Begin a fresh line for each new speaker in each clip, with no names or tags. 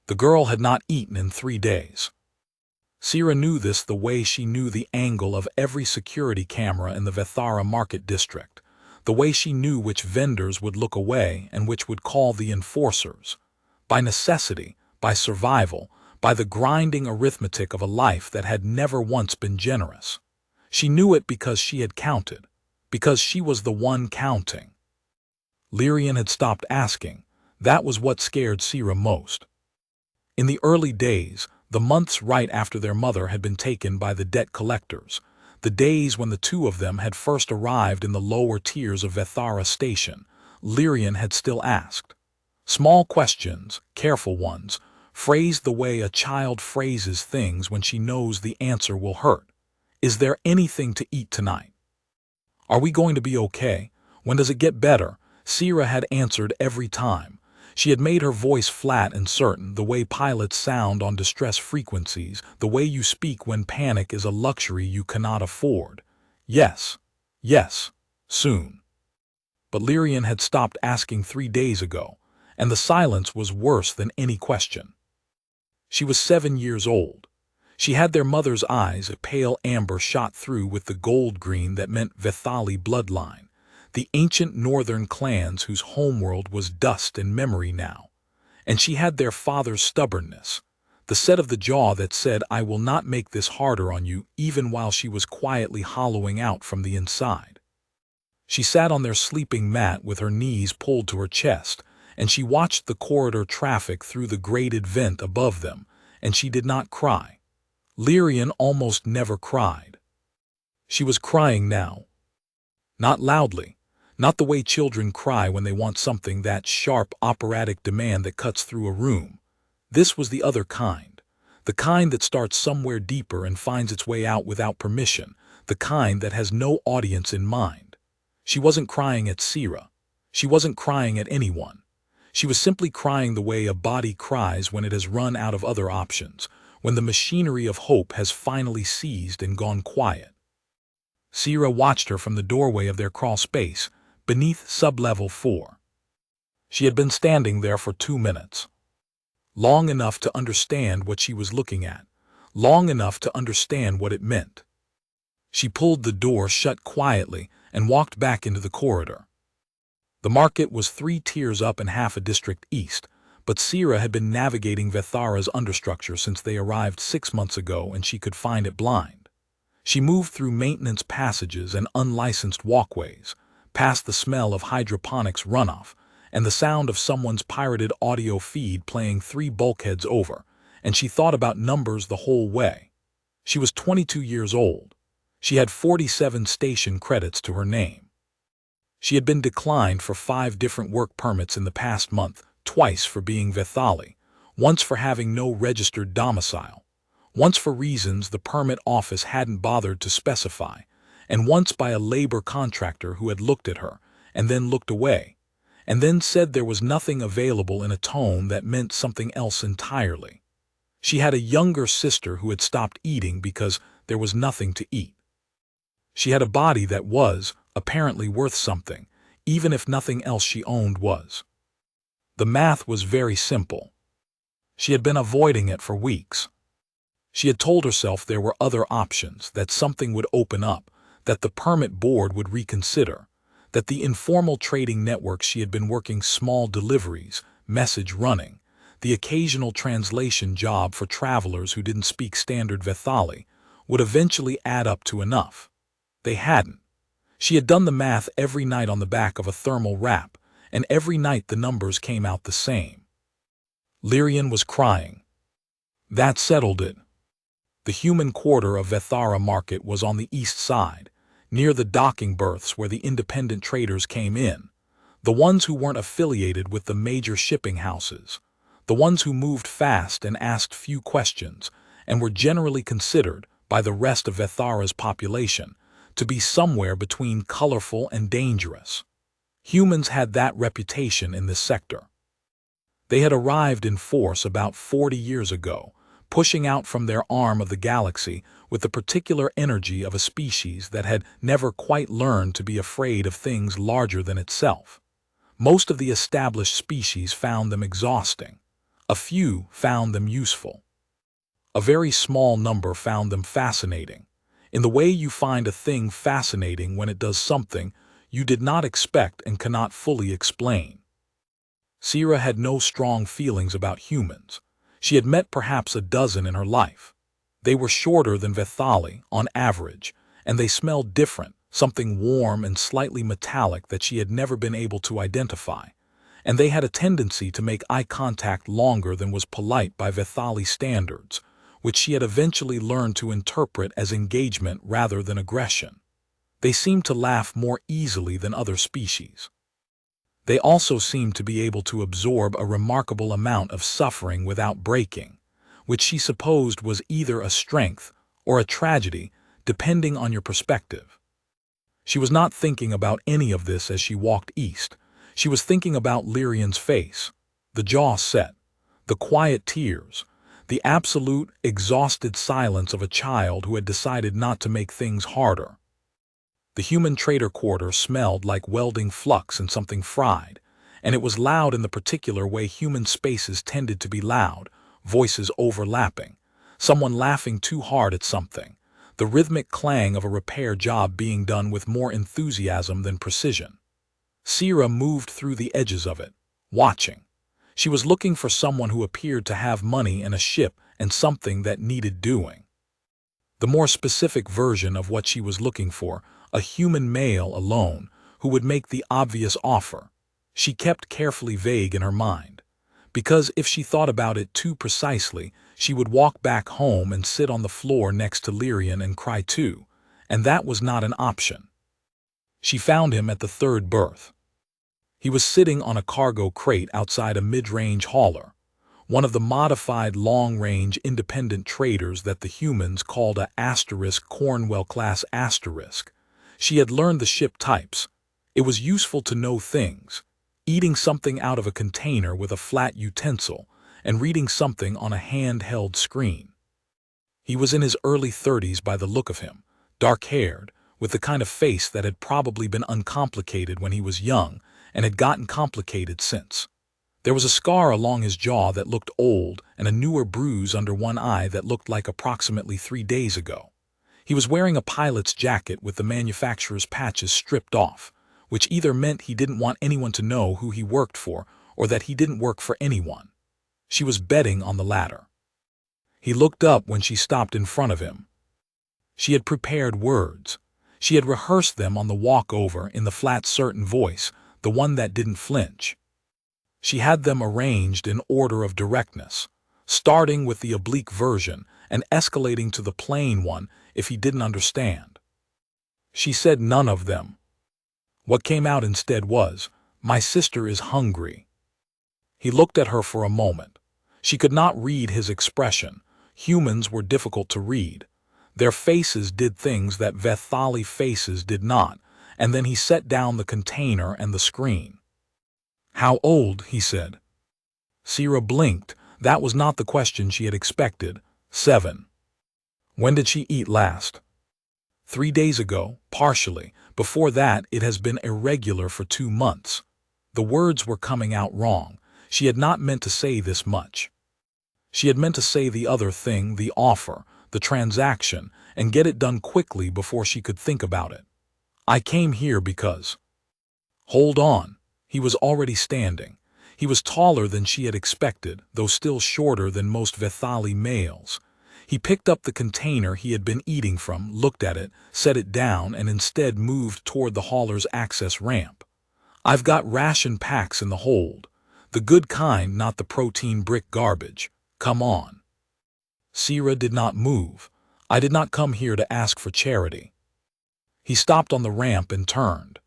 The girl had not eaten in 3 days. Sira knew this the way she knew the angle of every security camera in the Vethara market district, the way she knew which vendors would look away and which would call the enforcers. By necessity, by survival, by the grinding arithmetic of a life that had never once been generous. She knew it because she had counted, because she was the one counting. Lyrian had stopped asking. That was what scared Sira most. In the early days, the months right after their mother had been taken by the debt collectors, the days when the two of them had first arrived in the lower tiers of Vethara Station, Lyrian had still asked. Small questions, careful ones, phrased the way a child phrases things when she knows the answer will hurt. Is there anything to eat tonight? Are we going to be okay? When does it get better? Sira had answered every time. She had made her voice flat and certain, the way pilots sound on distress frequencies, the way you speak when panic is a luxury you cannot afford. Yes, yes, soon. But Lyrian had stopped asking 3 days ago, and the silence was worse than any question. She was 7 years old. She had their mother's eyes, a pale amber shot through with the gold green that meant Vethali bloodline, the ancient northern clans whose homeworld was dust and memory now. And she had their father's stubbornness, the set of the jaw that said, I will not make this harder on you, even while she was quietly hollowing out from the inside. She sat on their sleeping mat with her knees pulled to her chest, and she watched the corridor traffic through the grated vent above them, and she did not cry. Lyrian almost never cried. She was crying now. Not loudly, not the way children cry when they want something, that sharp operatic demand that cuts through a room. This was the other kind, the kind that starts somewhere deeper and finds its way out without permission, the kind that has no audience in mind. She wasn't crying at Sira. She wasn't crying at anyone. She was simply crying the way a body cries when it has run out of other options, when the machinery of hope has finally seized and gone quiet. Sira watched her from the doorway of their crawl space, beneath sublevel 4. She had been standing there for 2 minutes. Long enough to understand what she was looking at, long enough to understand what it meant. She pulled the door shut quietly and walked back into the corridor. The market was 3 tiers up and half a district east, but Sira had been navigating Vethara's understructure since they arrived 6 months ago, and she could find it blind. She moved through maintenance passages and unlicensed walkways, past the smell of hydroponics runoff and the sound of someone's pirated audio feed playing 3 bulkheads over, and she thought about numbers the whole way. She was 22 years old. She had 47 station credits to her name. She had been declined for 5 different work permits in the past month, twice for being Vethali, once for having no registered domicile, once for reasons the permit office hadn't bothered to specify, and once by a labor contractor who had looked at her and then looked away, and then said there was nothing available in a tone that meant something else entirely. She had a younger sister who had stopped eating because there was nothing to eat. She had a body that was, apparently, worth something, even if nothing else she owned was. The math was very simple. She had been avoiding it for weeks. She had told herself there were other options, that something would open up, that the permit board would reconsider, that the informal trading networks she had been working, small deliveries, message running, the occasional translation job for travelers who didn't speak standard Vethali, would eventually add up to enough. They hadn't. She had done the math every night on the back of a thermal wrap, and every night the numbers came out the same. Lyrian was crying. That settled it. The human quarter of Vethara Market was on the east side, near the docking berths where the independent traders came in, the ones who weren't affiliated with the major shipping houses, the ones who moved fast and asked few questions, and were generally considered, by the rest of Vethara's population, to be somewhere between colorful and dangerous. Humans had that reputation in this sector. They had arrived in force about 40 years ago, pushing out from their arm of the galaxy with the particular energy of a species that had never quite learned to be afraid of things larger than itself. Most of the established species found them exhausting, A few found them useful. A very small number found them fascinating, in the way you find a thing fascinating when it does something you did not expect and cannot fully explain. Sira had no strong feelings about humans. She had met perhaps a dozen in her life. They were shorter than Vethali, on average, and they smelled different, something warm and slightly metallic that she had never been able to identify. And they had a tendency to make eye contact longer than was polite by Vethali standards, which she had eventually learned to interpret as engagement rather than aggression. They seemed to laugh more easily than other species. They also seemed to be able to absorb a remarkable amount of suffering without breaking, which she supposed was either a strength or a tragedy, depending on your perspective. She was not thinking about any of this as she walked east. She was thinking about Lyrian's face, the jaw set, the quiet tears, the absolute, exhausted silence of a child who had decided not to make things harder. The human trader quarter smelled like welding flux and something fried, and it was loud in the particular way human spaces tended to be loud, voices overlapping, someone laughing too hard at something, the rhythmic clang of a repair job being done with more enthusiasm than precision. Sira moved through the edges of it, watching. She was looking for someone who appeared to have money and a ship and something that needed doing. The more specific version of what she was looking for, a human male alone, who would make the obvious offer, she kept carefully vague in her mind, because if she thought about it too precisely, she would walk back home and sit on the floor next to Lyrian and cry too, and that was not an option. She found him at the third berth. He was sitting on a cargo crate outside a mid-range hauler, one of the modified long-range independent traders that the humans called a Cornwell-class asterisk. She had learned the ship types. It was useful to know things, eating something out of a container with a flat utensil and reading something on a handheld screen. He was in his early 30s by the look of him, dark-haired, with the kind of face that had probably been uncomplicated when he was young and had gotten complicated since. There was a scar along his jaw that looked old and a newer bruise under one eye that looked like approximately 3 days ago. He was wearing a pilot's jacket with the manufacturer's patches stripped off, which either meant he didn't want anyone to know who he worked for or that he didn't work for anyone. She was betting on the latter. He looked up when she stopped in front of him. She had prepared words. She had rehearsed them on the walk over in the flat certain voice, the one that didn't flinch. She had them arranged in order of directness, starting with the oblique version and escalating to the plain one if he didn't understand. She said none of them. What came out instead was, "My sister is hungry." He looked at her for a moment. She could not read his expression. Humans were difficult to read. Their faces did things that Vethali faces did not, and then he set down the container and the screen. "How old?" he said. Sira blinked. That was not the question she had expected. 7. "When did she eat last?" 3 days ago, partially. Before that, it has been irregular for 2 months. The words were coming out wrong. She had not meant to say this much. She had meant to say the other thing, the offer, the transaction, and get it done quickly before she could think about it. "I came here because—" Hold on. He was already standing. He was taller than she had expected, though still shorter than most Vethali males. He picked up the container he had been eating from, looked at it, set it down, and instead moved toward the hauler's access ramp. "I've got ration packs in the hold. The good kind, not the protein brick garbage. Come on." Sira did not move. "I did not come here to ask for charity." He stopped on the ramp and turned.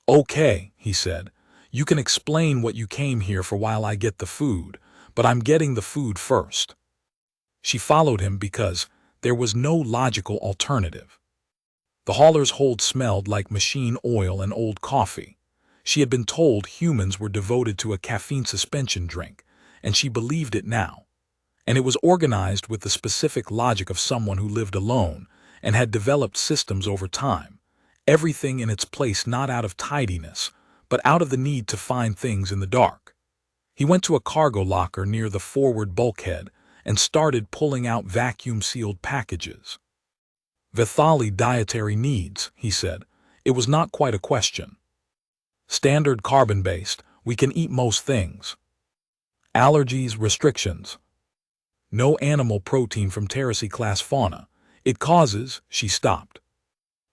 "Okay," he said. "You can explain what you came here for while I get the food, but I'm getting the food first." She followed him because there was no logical alternative. The hauler's hold smelled like machine oil and old coffee. She had been told humans were devoted to a caffeine suspension drink, and she believed it now. And it was organized with the specific logic of someone who lived alone and had developed systems over time, everything in its place, not out of tidiness, but out of the need to find things in the dark. He went to a cargo locker near the forward bulkhead and started pulling out vacuum-sealed packages. "Vethali dietary needs," he said. It was not quite a question. "Standard carbon-based, we can eat most things. Allergies, restrictions. No animal protein from Terrace-class fauna. It causes," she stopped.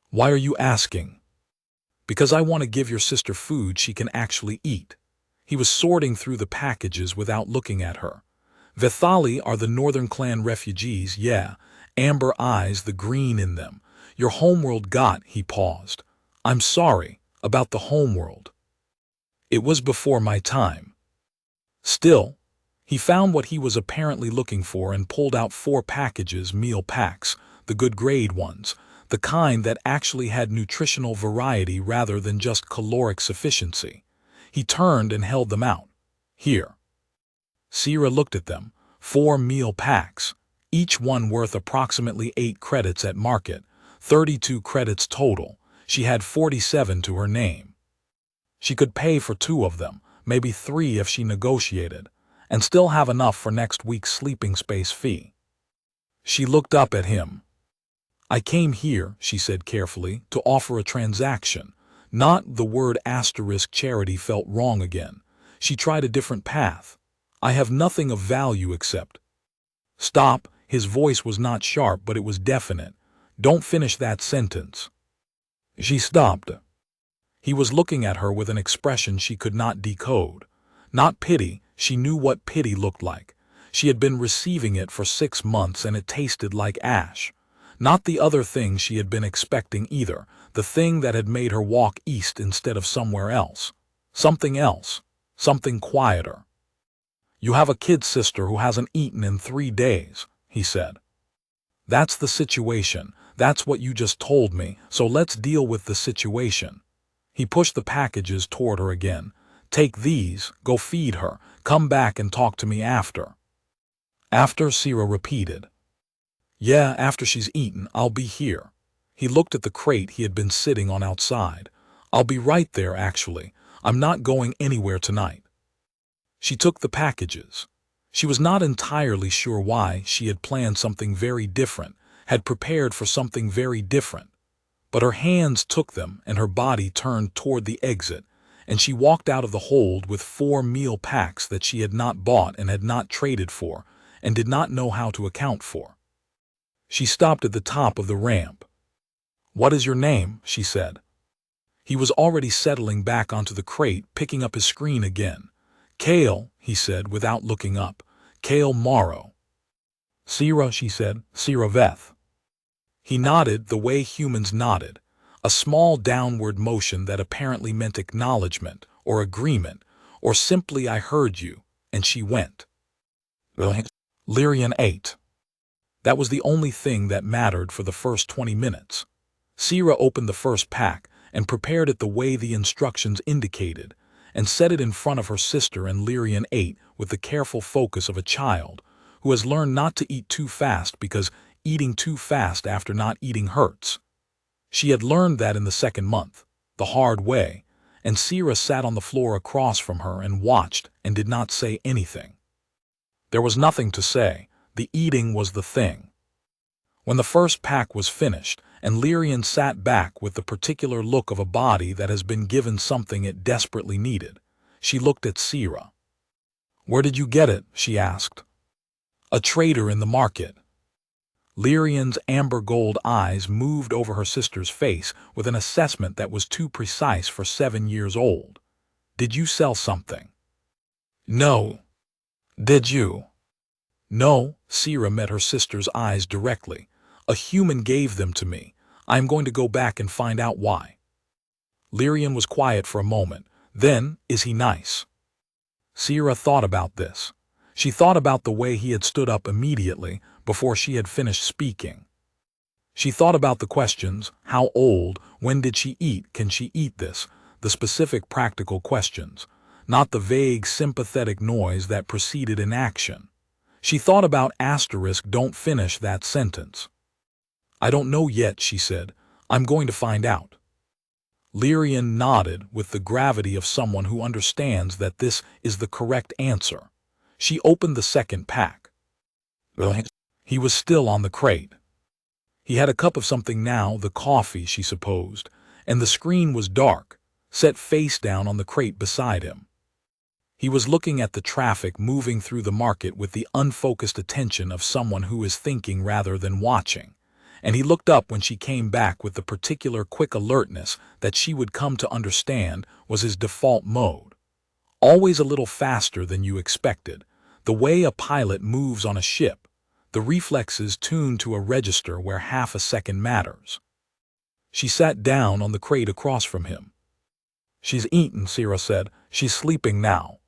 "Why are you asking?" "Because I want to give your sister food she can actually eat." He was sorting through the packages without looking at her. "Vethali are the Northern Clan refugees, yeah. Amber eyes, the green in them. Your homeworld got," he paused. "I'm sorry, about the homeworld. It was before my time." Still, he found what he was apparently looking for and pulled out 4 packages, meal packs, the good grade ones, the kind that actually had nutritional variety rather than just caloric sufficiency. He turned and held them out. "Here." Sierra looked at them. 4 meal packs, each one worth approximately 8 credits at market, 32 credits total. She had 47 to her name. She could pay for 2 of them, maybe 3 if she negotiated, and still have enough for next week's sleeping space fee. She looked up at him. "I came here," she said carefully, "to offer a transaction." Not the word asterisk charity felt wrong again. She tried a different path. "I have nothing of value except—" "Stop." His voice was not sharp, but it was definite. "Don't finish that sentence." She stopped. He was looking at her with an expression she could not decode. Not pity, she knew what pity looked like. She had been receiving it for 6 months and it tasted like ash. Not the other thing she had been expecting either, the thing that had made her walk east instead of somewhere else. Something else. Something quieter. "You have a kid sister who hasn't eaten in 3 days, he said. "That's the situation. That's what you just told me, so let's deal with the situation." He pushed the packages toward her again. "Take these, go feed her, come back and talk to me after." "After?" Sierra repeated. "Yeah, after she's eaten, I'll be here." He looked at the crate he had been sitting on outside. "I'll be right there, actually. I'm not going anywhere tonight." She took the packages. She was not entirely sure why. She had planned something very different, had prepared for something very different. But her hands took them and her body turned toward the exit, and she walked out of the hold with 4 meal packs that she had not bought and had not traded for, and did not know how to account for. She stopped at the top of the ramp. "What is your name?" she said. He was already settling back onto the crate, picking up his screen again. "Kale," he said without looking up. "Kale Morrow." "Sierra," she said. "Sierra Veth." He nodded the way humans nodded, a small downward motion that apparently meant acknowledgement or agreement, or simply "I heard you," and she went. Lyrian ate. That was the only thing that mattered for the first 20 minutes. Sierra opened the first pack and prepared it the way the instructions indicated, and set it in front of her sister, and Lyrian ate with the careful focus of a child who has learned not to eat too fast because eating too fast after not eating hurts. She had learned that in the 2nd month, the hard way, and Sierra sat on the floor across from her and watched and did not say anything. There was nothing to say. The eating was the thing. When the first pack was finished, and Lyrian sat back with the particular look of a body that has been given something it desperately needed, she looked at Sierra. "Where did you get it?" she asked. "A trader in the market." Lyrian's amber gold eyes moved over her sister's face with an assessment that was too precise for 7 years old. "Did you sell something?" "No." "Did you?" "No." Sierra met her sister's eyes directly. "A human gave them to me. I am going to go back and find out why." Lyrian was quiet for a moment. Then, "Is he nice?" Sierra thought about this. She thought about the way he had stood up immediately before she had finished speaking. She thought about the questions: how old, when did she eat, can she eat this, the specific practical questions, not the vague sympathetic noise that preceded inaction. She thought about asterisk don't finish that sentence. "I don't know yet," she said. "I'm going to find out." Lyrian nodded with the gravity of someone who understands that this is the correct answer. She opened the second pack. He was still on the crate. He had a cup of something now, the coffee, she supposed, and the screen was dark, set face down on the crate beside him. He was looking at the traffic moving through the market with the unfocused attention of someone who is thinking rather than watching, and he looked up when she came back with the particular quick alertness that she would come to understand was his default mode. Always a little faster than you expected, the way a pilot moves on a ship, the reflexes tuned to a register where half a second matters. She sat down on the crate across from him. "She's eaten," Sira said. "She's sleeping now."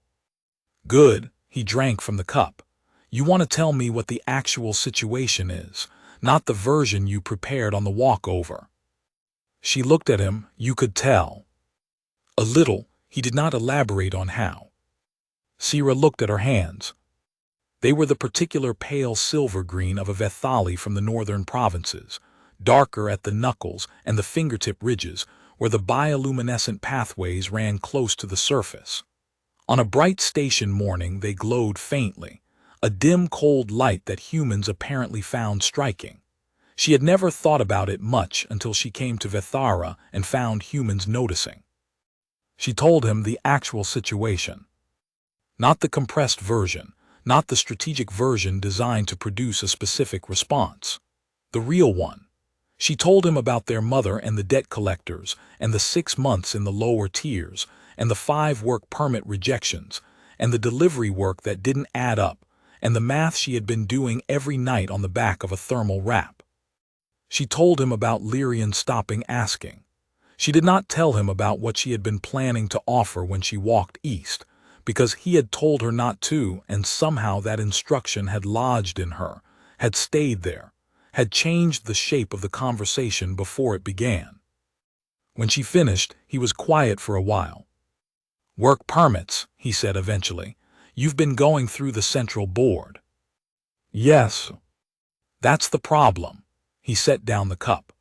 "Good," he drank from the cup. "You want to tell me what the actual situation is, not the version you prepared on the walkover." She looked at him. You could tell. A little. He did not elaborate on how. Sira looked at her hands. They were the particular pale silver green of a Vethali from the northern provinces, darker at the knuckles and the fingertip ridges, where the bioluminescent pathways ran close to the surface. On a bright station morning they glowed faintly, a dim cold light that humans apparently found striking. She had never thought about it much until she came to Vethara and found humans noticing. She told him the actual situation. Not the compressed version, not the strategic version designed to produce a specific response. The real one. She told him about their mother and the debt collectors, and the 6 months in the lower tiers, and the 5 work permit rejections, and the delivery work that didn't add up, and the math she had been doing every night on the back of a thermal wrap. She told him about Lyrian stopping asking. She did not tell him about what she had been planning to offer when she walked east, because he had told her not to, and somehow that instruction had lodged in her, had stayed there, had changed the shape of the conversation before it began. When she finished, he was quiet for a while. "Work permits," he said eventually. "You've been going through the central board." "Yes." "That's the problem." He set down the cup.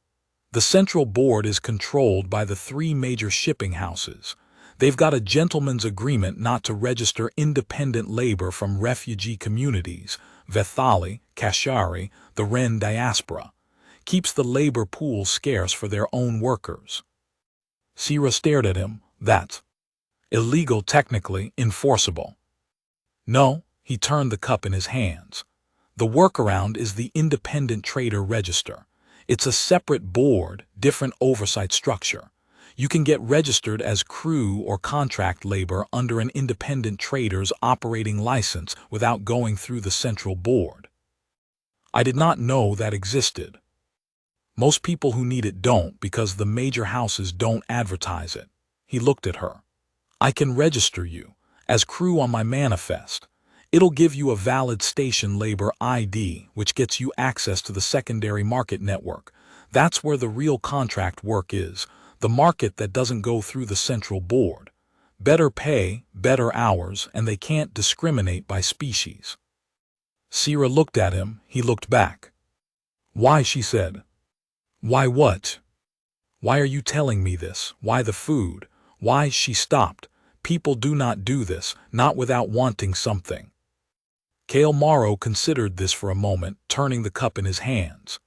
"The central board is controlled by the 3 major shipping houses. They've got a gentleman's agreement not to register independent labor from refugee communities, Vethali, Kashari, the Ren diaspora. Keeps the labor pool scarce for their own workers." Sira stared at him. "That's illegal, technically, enforceable." "No," he turned the cup in his hands. "The workaround is the independent trader register. It's a separate board, different oversight structure. You can get registered as crew or contract labor under an independent trader's operating license without going through the central board." "I did not know that existed." "Most people who need it don't because the major houses don't advertise it." He looked at her. "I can register you as crew on my manifest. It'll give you a valid station labor ID, which gets you access to the secondary market network. That's where the real contract work is. The market that doesn't go through the central board. Better pay, better hours, and they can't discriminate by species." Sira looked at him. He looked back. "Why?" she said. "Why what? Why are you telling me this? Why the food? Why?" She stopped. "People do not do this, not without wanting something." Kale Morrow considered this for a moment, turning the cup in his hands.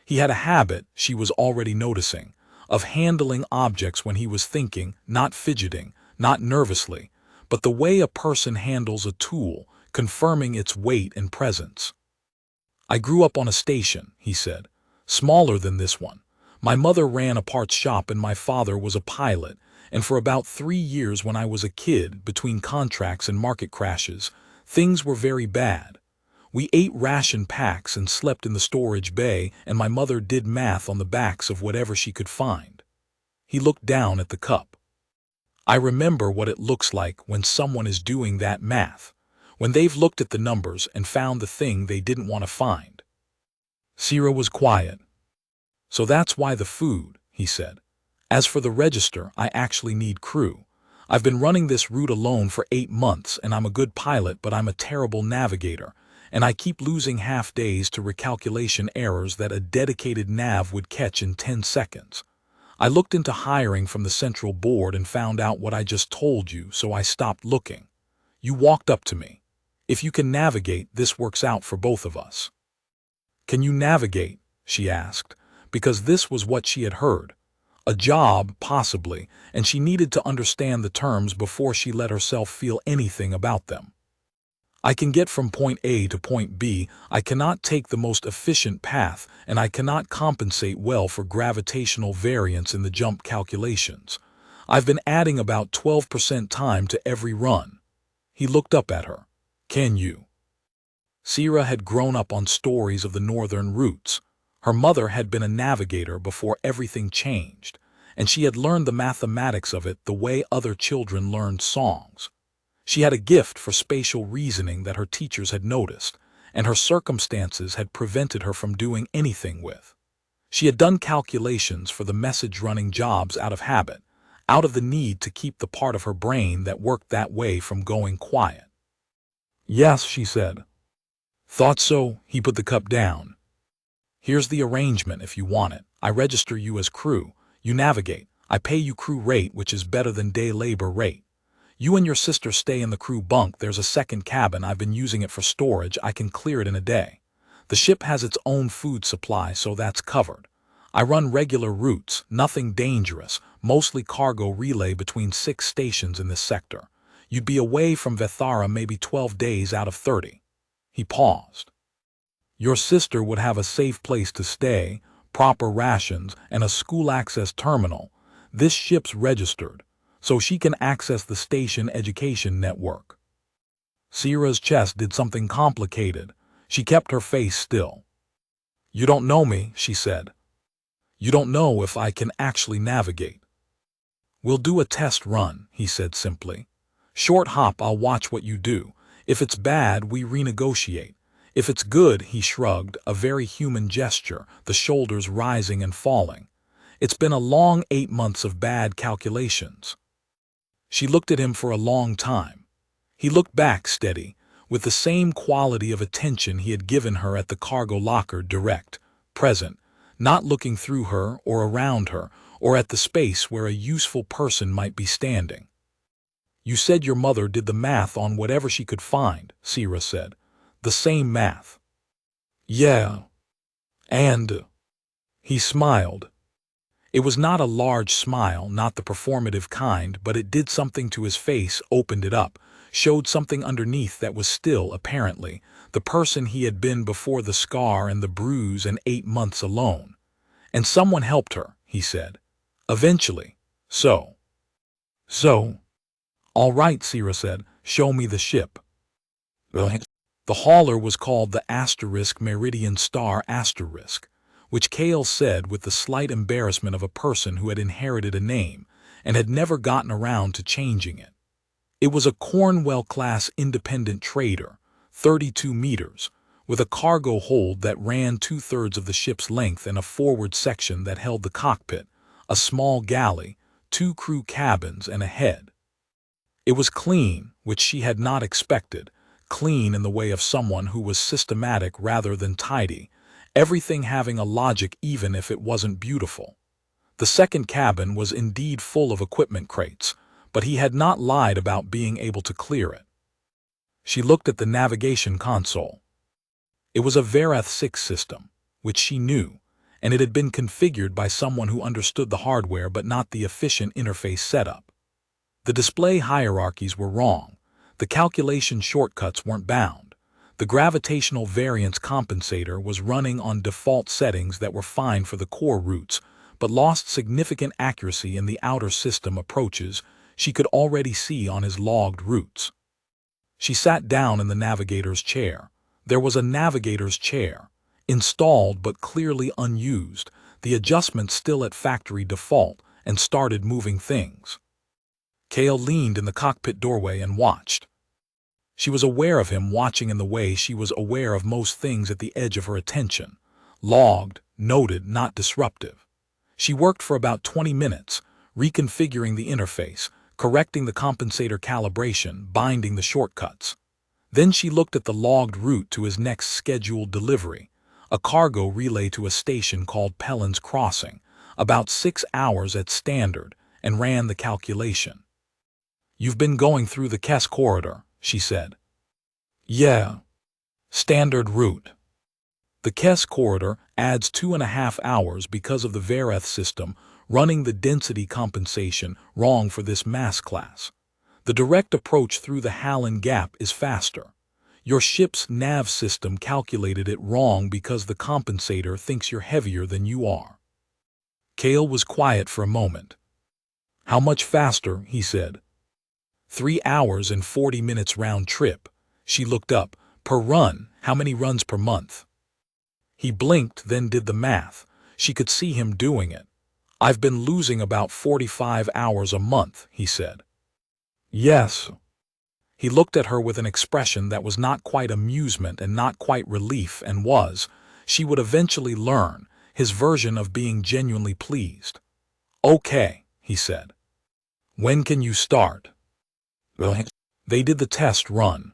He had a habit, she was already noticing, of handling objects when he was thinking, not fidgeting, not nervously, but the way a person handles a tool, confirming its weight and presence. "I grew up on a station," he said, "smaller than this one. My mother ran a parts shop and my father was a pilot, and for about 3 years when I was a kid, between contracts and market crashes, things were very bad. We ate ration packs and slept in the storage bay, and my mother did math on the backs of whatever she could find." He looked down at the cup. "I remember what it looks like when someone is doing that math, when they've looked at the numbers and found the thing they didn't want to find." Sira was quiet. "So that's why the food," he said. "As for the register, I actually need crew. I've been running this route alone for 8 months, and I'm a good pilot, but I'm a terrible navigator, and I keep losing half days to recalculation errors that a dedicated nav would catch in 10 seconds. I looked into hiring from the central board and found out what I just told you, so I stopped looking. You walked up to me. If you can navigate, this works out for both of us." "Can you navigate?" she asked, because this was what she had heard. A job, possibly, and she needed to understand the terms before she let herself feel anything about them. "I can get from point A to point B. I cannot take the most efficient path, and I cannot compensate well for gravitational variance in the jump calculations. I've been adding about 12% time to every run." He looked up at her. "Can you?" Sierra had grown up on stories of the northern routes. Her mother had been a navigator before everything changed, and she had learned the mathematics of it the way other children learned songs. She had a gift for spatial reasoning that her teachers had noticed, and her circumstances had prevented her from doing anything with. She had done calculations for the message-running jobs out of habit, out of the need to keep the part of her brain that worked that way from going quiet. "Yes," she said. "Thought so." He put the cup down. "Here's the arrangement if you want it. I register you as crew. You navigate. I pay you crew rate, which is better than day labor rate. You and your sister stay in the crew bunk. There's a second cabin. I've been using it for storage. I can clear it in a day. The ship has its own food supply, so that's covered. I run regular routes, nothing dangerous, mostly cargo relay between 6 stations in this sector. You'd be away from Vethara maybe 12 days out of 30. He paused. "Your sister would have a safe place to stay, proper rations, and a school access terminal. This ship's registered, so she can access the station education network." Sierra's chest did something complicated. She kept her face still. "You don't know me," she said. "You don't know if I can actually navigate." "We'll do a test run," he said simply. "Short hop, I'll watch what you do. If it's bad, we renegotiate. If it's good," he shrugged, a very human gesture, the shoulders rising and falling. "It's been a long 8 months of bad calculations." She looked at him for a long time. He looked back steady, with the same quality of attention he had given her at the cargo locker, direct, present, not looking through her or around her or at the space where a useful person might be standing. "You said your mother did the math on whatever she could find," Sierra said. "The same math." "Yeah. And—" He smiled. It was not a large smile, not the performative kind, but it did something to his face, opened it up, showed something underneath that was still, apparently, the person he had been before the scar and the bruise and 8 months alone. "And someone helped her," he said. "Eventually. So." "All right," Sierra said. "Show me the ship." The hauler was called the Meridian Star *, which Cale said with the slight embarrassment of a person who had inherited a name and had never gotten around to changing it. It was a Cornwell-class independent trader, 32 meters, with a cargo hold that ran 2/3 of the ship's length and a forward section that held the cockpit, a small galley, 2 crew cabins, and a head. It was clean, which she had not expected, clean in the way of someone who was systematic rather than tidy, everything having a logic even if it wasn't beautiful. The second cabin was indeed full of equipment crates, but he had not lied about being able to clear it. She looked at the navigation console. It was a Verath 6 system, which she knew, and it had been configured by someone who understood the hardware but not the efficient interface setup. The display hierarchies were wrong. The calculation shortcuts weren't bound. The gravitational variance compensator was running on default settings that were fine for the core routes, but lost significant accuracy in the outer system approaches she could already see on his logged routes. She sat down in the navigator's chair. There was a navigator's chair, installed but clearly unused, the adjustment still at factory default, and started moving things. Cale leaned in the cockpit doorway and watched. She was aware of him watching in the way she was aware of most things at the edge of her attention. Logged, noted, not disruptive. She worked for about 20 minutes, reconfiguring the interface, correcting the compensator calibration, binding the shortcuts. Then she looked at the logged route to his next scheduled delivery, a cargo relay to a station called Pellin's Crossing, about 6 hours at standard, and ran the calculation. "You've been going through the Kess corridor," she said. "Yeah. Standard route. The Kess corridor adds 2.5 hours because of the Vareth system running the density compensation wrong for this mass class. The direct approach through the Hallan Gap is faster. Your ship's nav system calculated it wrong because the compensator thinks you're heavier than you are." Kale was quiet for a moment. "How much faster?" he said. 3 hours and 40 minutes round trip." She looked up. "Per run, how many runs per month?" He blinked, then did the math. She could see him doing it. "I've been losing about 45 hours a month," he said. "Yes." He looked at her with an expression that was not quite amusement and not quite relief, and was, she would eventually learn, his version of being genuinely pleased. "Okay," he said. "When can you start?" They did the test run.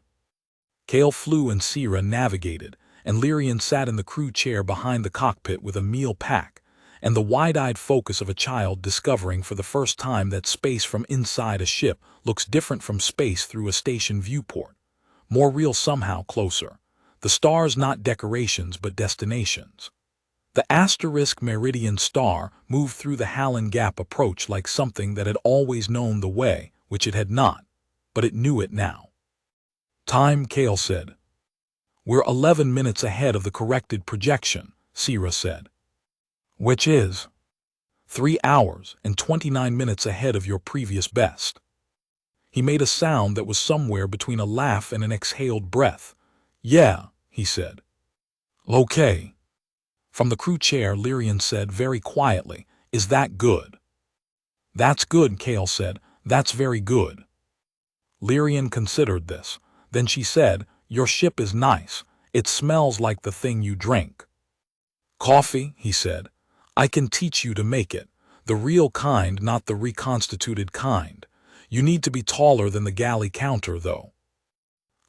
Kale flew and Sira navigated, and Lyrian sat in the crew chair behind the cockpit with a meal pack, and the wide-eyed focus of a child discovering for the first time that space from inside a ship looks different from space through a station viewport. More real somehow, closer. The stars not decorations but destinations. The asterisk meridian star moved through the Hallan Gap approach like something that had always known the way, which it had not, but it knew it now. "Time," Kale said. "We're 11 minutes ahead of the corrected projection," Sira said. "Which is?" 3 hours and 29 minutes ahead of your previous best." He made a sound that was somewhere between a laugh and an exhaled breath. "Yeah," he said. "Okay." From the crew chair, Lyrian said very quietly, "Is that good?" "That's good," Kale said. "That's very good." Lyrian considered this. Then she said, "Your ship is nice. It smells like the thing you drink." "Coffee," he said. "I can teach you to make it. The real kind, not the reconstituted kind. You need to be taller than the galley counter, though."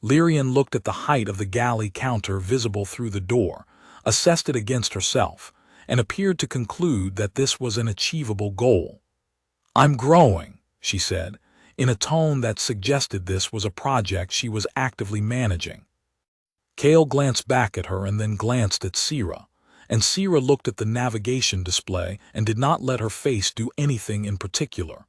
Lyrian looked at the height of the galley counter visible through the door, assessed it against herself, and appeared to conclude that this was an achievable goal. "I'm growing," she said, in a tone that suggested this was a project she was actively managing. Kale glanced back at her and then glanced at Sira, and Sira looked at the navigation display and did not let her face do anything in particular,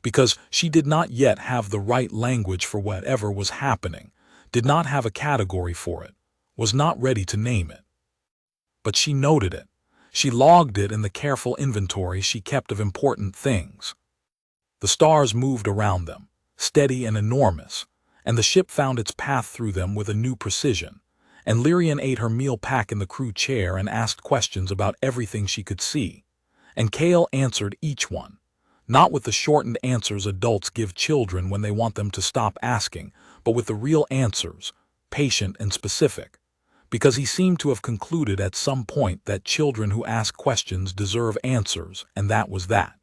because she did not yet have the right language for whatever was happening, did not have a category for it, was not ready to name it. But she noted it. She logged it in the careful inventory she kept of important things. The stars moved around them, steady and enormous, and the ship found its path through them with a new precision, and Lyrian ate her meal pack in the crew chair and asked questions about everything she could see, and Kale answered each one, not with the shortened answers adults give children when they want them to stop asking, but with the real answers, patient and specific, because he seemed to have concluded at some point that children who ask questions deserve answers, and that was that.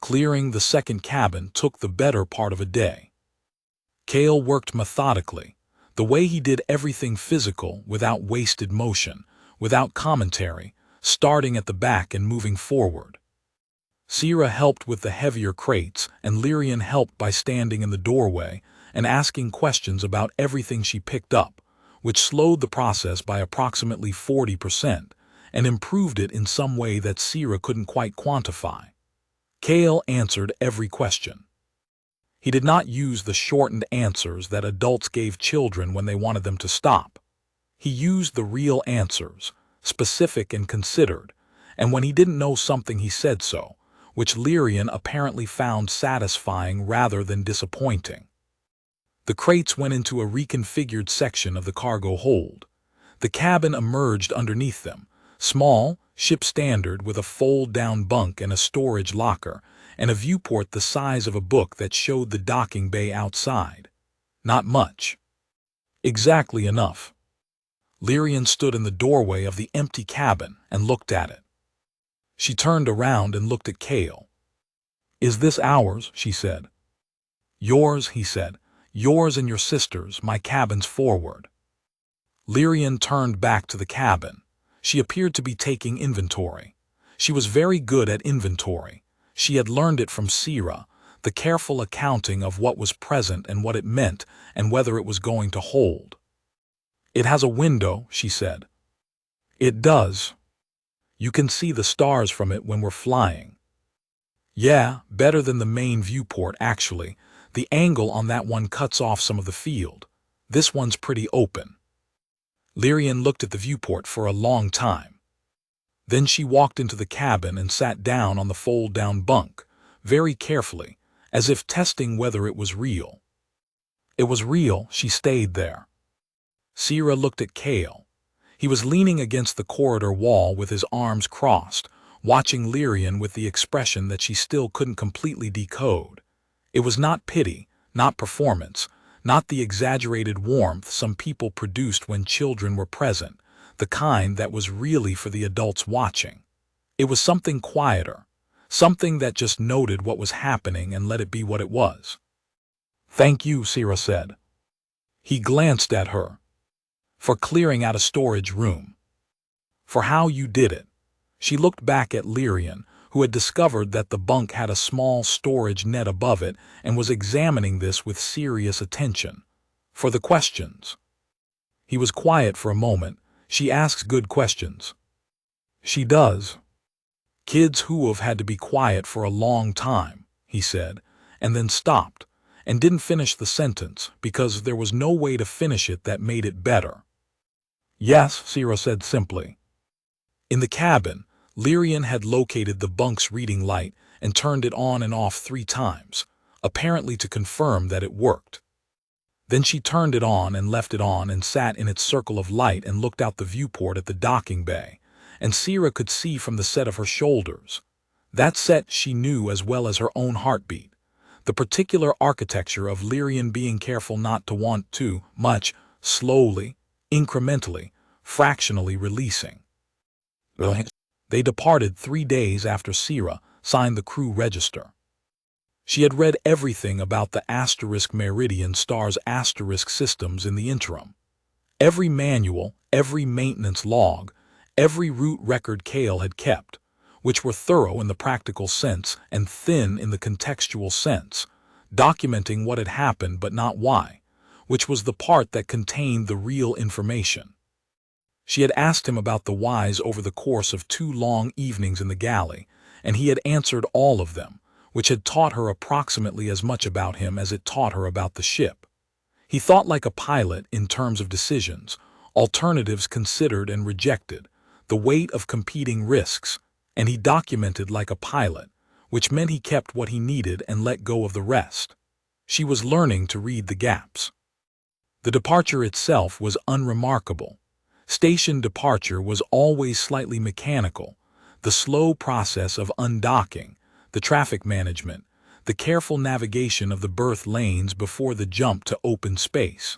Clearing the second cabin took the better part of a day. Kale worked methodically, the way he did everything physical, without wasted motion, without commentary, starting at the back and moving forward. Sira helped with the heavier crates, and Lyrian helped by standing in the doorway and asking questions about everything she picked up, which slowed the process by approximately 40% and improved it in some way that Sira couldn't quite quantify. Kale answered every question. He did not use the shortened answers that adults gave children when they wanted them to stop. He used the real answers, specific and considered, and when he didn't know something he said so, which Lyrian apparently found satisfying rather than disappointing. The crates went into a reconfigured section of the cargo hold. The cabin emerged underneath them, small, ship standard, with a fold-down bunk and a storage locker, and a viewport the size of a book that showed the docking bay outside. Not much. Exactly enough. Lyrian stood in the doorway of the empty cabin and looked at it. She turned around and looked at Kale. "Is this ours?" she said. "Yours," he said. "Yours and your sister's. My cabin's forward." Lyrian turned back to the cabin. She appeared to be taking inventory. She was very good at inventory. She had learned it from Sira, the careful accounting of what was present and what it meant and whether it was going to hold. "It has a window," she said. "It does. You can see the stars from it when we're flying." "Yeah, better than the main viewport, actually. The angle on that one cuts off some of the field. This one's pretty open." Lyrian looked at the viewport for a long time. Then she walked into the cabin and sat down on the fold-down bunk, very carefully, as if testing whether it was real. It was real. She stayed there. Sira looked at Kale. He was leaning against the corridor wall with his arms crossed, watching Lyrian with the expression that she still couldn't completely decode. It was not pity, not performance, not the exaggerated warmth some people produced when children were present, the kind that was really for the adults watching. It was something quieter, something that just noted what was happening and let it be what it was. "Thank you," Sira said. He glanced at her. "For clearing out a storage room. For how you did it." She looked back at Lyrian, who had discovered that the bunk had a small storage net above it and was examining this with serious attention. "For the questions." He was quiet for a moment. "She asks good questions." "She does." "Kids who have had to be quiet for a long time," he said, and then stopped, and didn't finish the sentence because there was no way to finish it that made it better. "Yes," Sira said simply. In the cabin, Lyrian had located the bunk's reading light and turned it on and off 3 times, apparently to confirm that it worked. Then she turned it on and left it on and sat in its circle of light and looked out the viewport at the docking bay, and Sira could see from the set of her shoulders. That set she knew as well as her own heartbeat. The particular architecture of Lyrian being careful not to want too much, slowly, incrementally, fractionally releasing. They departed 3 days after Sira signed the crew register. She had read everything about the * Meridian Stars * systems in the interim. Every manual, every maintenance log, every route record Kale had kept, which were thorough in the practical sense and thin in the contextual sense, documenting what had happened but not why, which was the part that contained the real information. She had asked him about the whys over the course of 2 long evenings in the galley, and he had answered all of them, which had taught her approximately as much about him as it taught her about the ship. He thought like a pilot in terms of decisions, alternatives considered and rejected, the weight of competing risks, and he documented like a pilot, which meant he kept what he needed and let go of the rest. She was learning to read the gaps. The departure itself was unremarkable. Station departure was always slightly mechanical, the slow process of undocking, the traffic management, the careful navigation of the berth lanes before the jump to open space.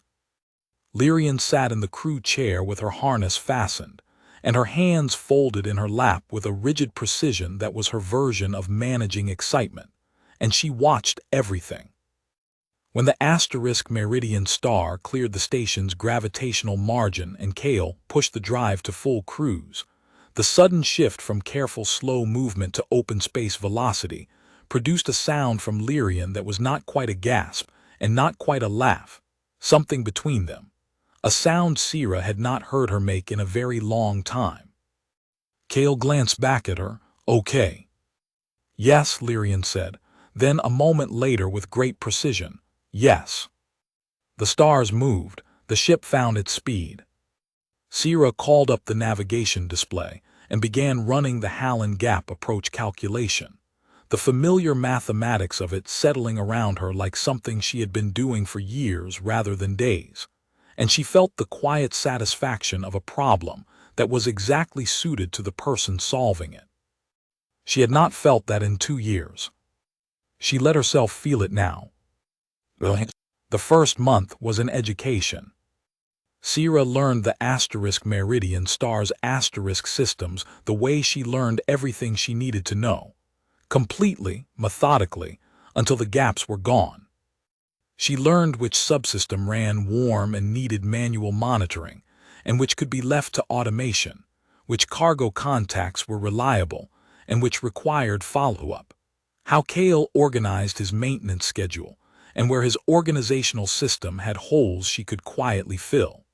Lyrian sat in the crew chair with her harness fastened, and her hands folded in her lap with a rigid precision that was her version of managing excitement, and she watched everything. When the * Meridian Star cleared the station's gravitational margin and Kale pushed the drive to full cruise, the sudden shift from careful slow movement to open space velocity produced a sound from Lyrian that was not quite a gasp and not quite a laugh, something between them, a sound Sira had not heard her make in a very long time. Kale glanced back at her. "Okay." "Yes," Lyrian said, then a moment later with great precision, "Yes." The stars moved, the ship found its speed. Sira called up the navigation display and began running the Hallen Gap approach calculation, the familiar mathematics of it settling around her like something she had been doing for years rather than days, and she felt the quiet satisfaction of a problem that was exactly suited to the person solving it. She had not felt that in 2 years. She let herself feel it now. The first month was an education. Sira learned the * Meridian Stars * systems the way she learned everything she needed to know, completely, methodically, until the gaps were gone. She learned which subsystem ran warm and needed manual monitoring, and which could be left to automation, which cargo contacts were reliable, and which required follow-up. How Kale organized his maintenance schedule, and where his organizational system had holes she could quietly fill.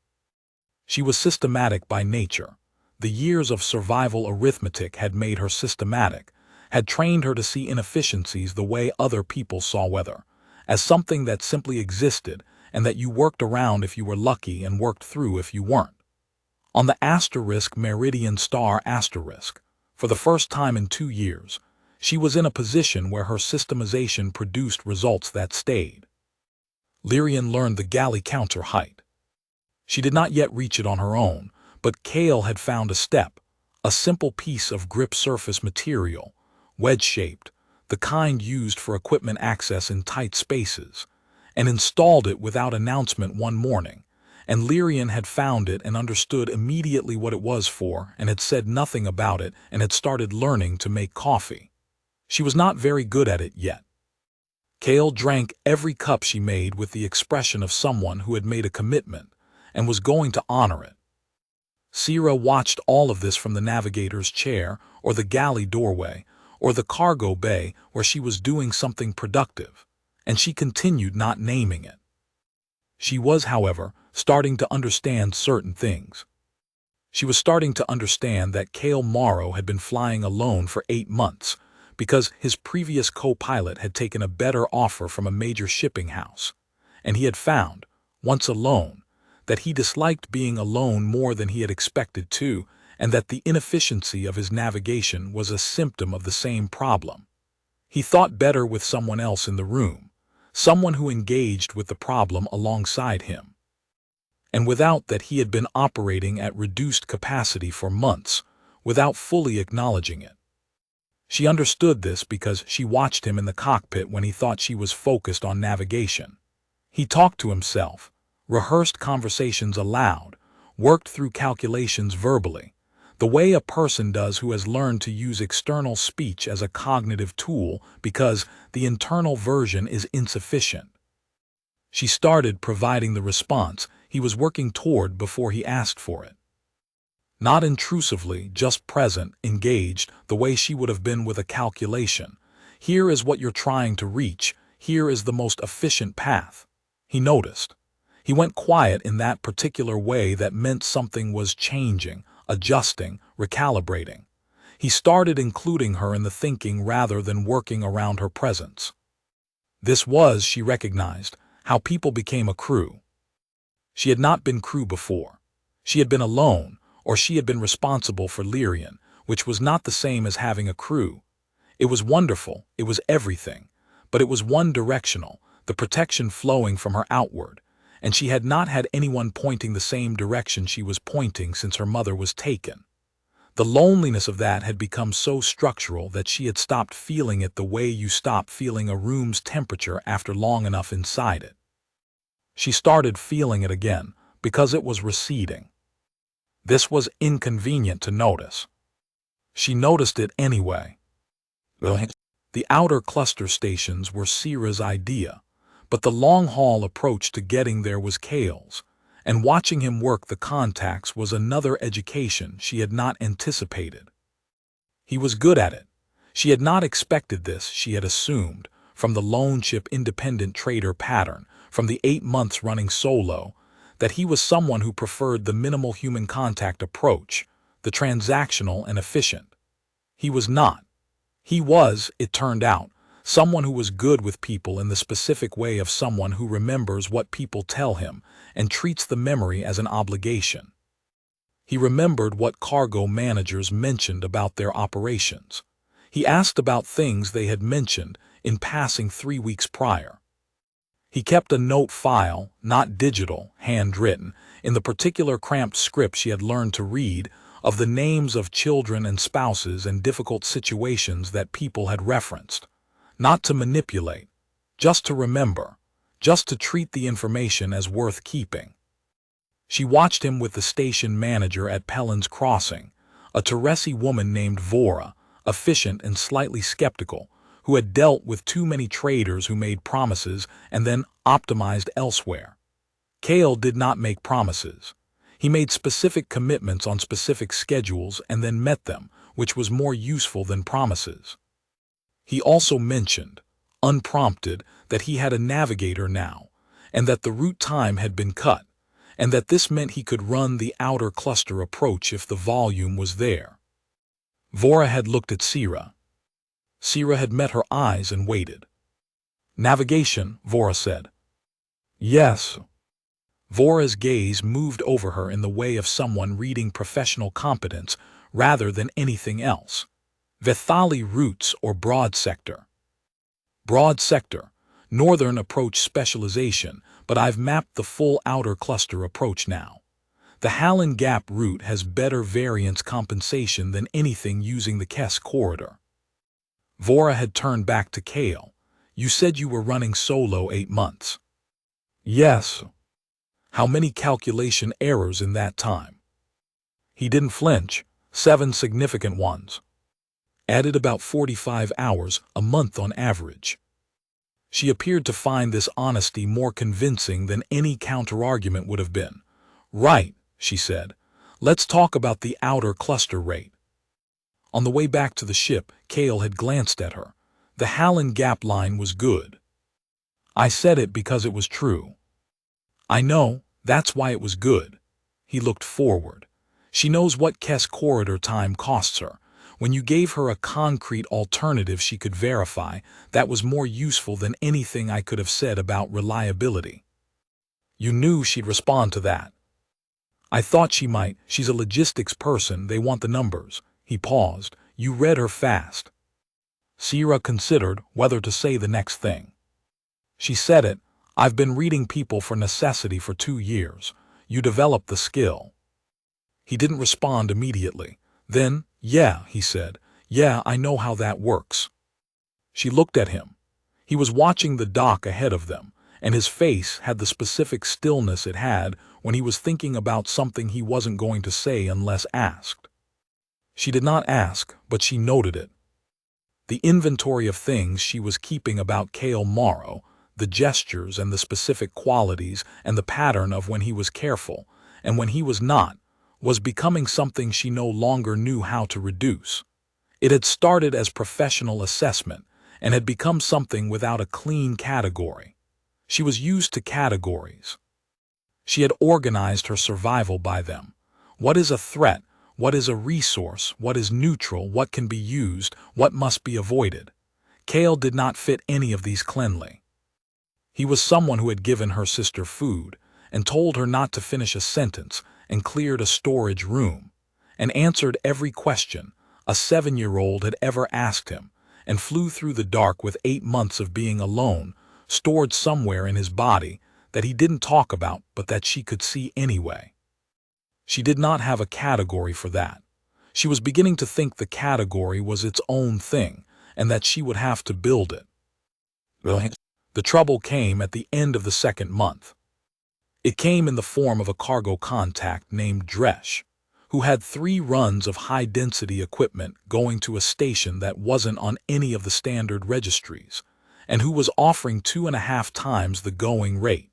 She was systematic by nature. The years of survival arithmetic had made her systematic, had trained her to see inefficiencies the way other people saw weather, as something that simply existed and that you worked around if you were lucky and worked through if you weren't. On the asterisk meridian star asterisk, for the first time in 2 years, she was in a position where her systemization produced results that stayed. Lyrian learned the galley counter height. She did not yet reach it on her own, but Kale had found a step, a simple piece of grip surface material, wedge-shaped, the kind used for equipment access in tight spaces, and installed it without announcement one morning, and Lyrian had found it and understood immediately what it was for and had said nothing about it and had started learning to make coffee. She was not very good at it yet. Kale drank every cup she made with the expression of someone who had made a commitment and was going to honor it. Sira watched all of this from the navigator's chair or the galley doorway or the cargo bay where she was doing something productive, and she continued not naming it. She was, however, starting to understand certain things. She was starting to understand that Kale Morrow had been flying alone for 8 months because his previous co-pilot had taken a better offer from a major shipping house, and he had found, once alone, that he disliked being alone more than he had expected to, and that the inefficiency of his navigation was a symptom of the same problem. He thought better with someone else in the room, someone who engaged with the problem alongside him. And without that, he had been operating at reduced capacity for months, without fully acknowledging it. She understood this because she watched him in the cockpit when he thought she was focused on navigation. He talked to himself, rehearsed conversations aloud, worked through calculations verbally, the way a person does who has learned to use external speech as a cognitive tool because the internal version is insufficient. She started providing the response he was working toward before he asked for it. Not intrusively, just present, engaged, the way she would have been with a calculation. Here is what you're trying to reach. Here is the most efficient path. He noticed. He went quiet in that particular way that meant something was changing, adjusting, recalibrating. He started including her in the thinking rather than working around her presence. This was, she recognized, how people became a crew. She had not been crew before. She had been alone, or she had been responsible for Lyrian, which was not the same as having a crew. It was wonderful, it was everything, but it was one-directional, the protection flowing from her outward, and she had not had anyone pointing the same direction she was pointing since her mother was taken. The loneliness of that had become so structural that she had stopped feeling it the way you stop feeling a room's temperature after long enough inside it. She started feeling it again because it was receding. This was inconvenient to notice. She noticed it anyway. The outer cluster stations were Sira's idea, but the long-haul approach to getting there was Kale's, and watching him work the contacts was another education she had not anticipated. He was good at it. She had not expected this, she had assumed, from the lone ship independent trader pattern, from the 8 months running solo, that he was someone who preferred the minimal human contact approach, the transactional and efficient. He was not. He was, it turned out, someone who was good with people in the specific way of someone who remembers what people tell him and treats the memory as an obligation. He remembered what cargo managers mentioned about their operations. He asked about things they had mentioned in passing 3 weeks prior. He kept a note file, not digital, handwritten, in the particular cramped script she had learned to read, of the names of children and spouses and difficult situations that people had referenced. Not to manipulate, just to remember, just to treat the information as worth keeping. She watched him with the station manager at Pellin's Crossing, a Teresi woman named Vora, efficient and slightly skeptical, who had dealt with too many traders who made promises and then optimized elsewhere. Kale did not make promises. He made specific commitments on specific schedules and then met them, which was more useful than promises. He also mentioned, unprompted, that he had a navigator now, and that the route time had been cut, and that this meant he could run the outer cluster approach if the volume was there. Vora had looked at Sira. Sira had met her eyes and waited. "Navigation," Vora said. "Yes." Vora's gaze moved over her in the way of someone reading professional competence rather than anything else. "Vethali routes or broad sector?" "Broad sector, northern approach specialization, but I've mapped the full outer cluster approach now. The Hallen Gap route has better variance compensation than anything using the Kess corridor." Vora had turned back to Kale. "You said you were running solo 8 months." "Yes." "How many calculation errors in that time?" He didn't flinch. 7 significant ones. Added about 45 hours a month on average. She appeared to find this honesty more convincing than any counterargument would have been. "Right," she said. "Let's talk about the outer cluster rate." On the way back to the ship, Kale had glanced at her. The Hallen Gap line was good. "I said it because it was true." "I know, that's why it was good." He looked forward. "She knows what Kess corridor time costs her. When you gave her a concrete alternative she could verify, that was more useful than anything I could have said about reliability. You knew she'd respond to that." "I thought she might. She's a logistics person, they want the numbers." He paused. "You read her fast." Sira considered whether to say the next thing. She said it. "I've been reading people for necessity for 2 years. You develop the skill." He didn't respond immediately. Then, "Yeah," he said. "Yeah, I know how that works." She looked at him. He was watching the dock ahead of them, and his face had the specific stillness it had when he was thinking about something he wasn't going to say unless asked. She did not ask, but she noted it. The inventory of things she was keeping about Kale Morrow, the gestures and the specific qualities and the pattern of when he was careful and when he was not, was becoming something she no longer knew how to reduce. It had started as professional assessment and had become something without a clean category. She was used to categories. She had organized her survival by them. What is a threat? What is a resource? What is neutral? What can be used? What must be avoided? Kale did not fit any of these cleanly. He was someone who had given her sister food and told her not to finish a sentence and cleared a storage room and answered every question a 7-year-old had ever asked him and flew through the dark with 8 months of being alone, stored somewhere in his body that he didn't talk about but that she could see anyway. She did not have a category for that. She was beginning to think the category was its own thing and that she would have to build it. The trouble came at the end of the 2nd month. It came in the form of a cargo contact named Dresch, who had 3 runs of high-density equipment going to a station that wasn't on any of the standard registries, and who was offering 2.5 times the going rate,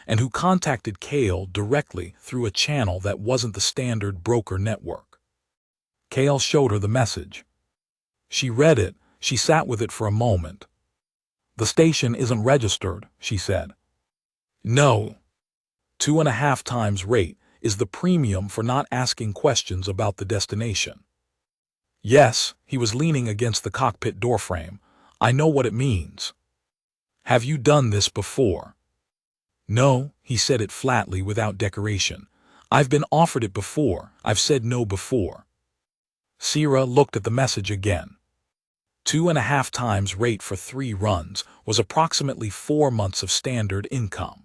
and who contacted Kale directly through a channel that wasn't the standard broker network. Kale showed her the message. She read it. She sat with it for a moment. "The station isn't registered," she said. "No. 2.5 times rate is the premium for not asking questions about the destination." "Yes," he was leaning against the cockpit doorframe. "I know what it means." "Have you done this before?" "No," he said it flatly without decoration. "I've been offered it before. I've said no before." Sira looked at the message again. 2.5 times rate for 3 runs was approximately 4 months of standard income.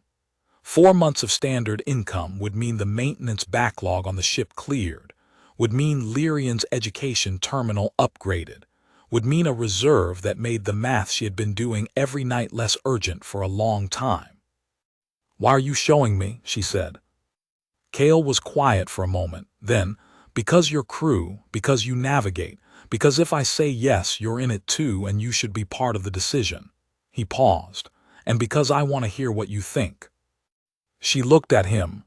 4 months of standard income would mean the maintenance backlog on the ship cleared, would mean Lyrian's education terminal upgraded, would mean a reserve that made the math she had been doing every night less urgent for a long time. "Why are you showing me?" she said. Kale was quiet for a moment. Then, "Because you're crew, because you navigate, because if I say yes, you're in it too and you should be part of the decision." He paused. "And because I want to hear what you think." She looked at him.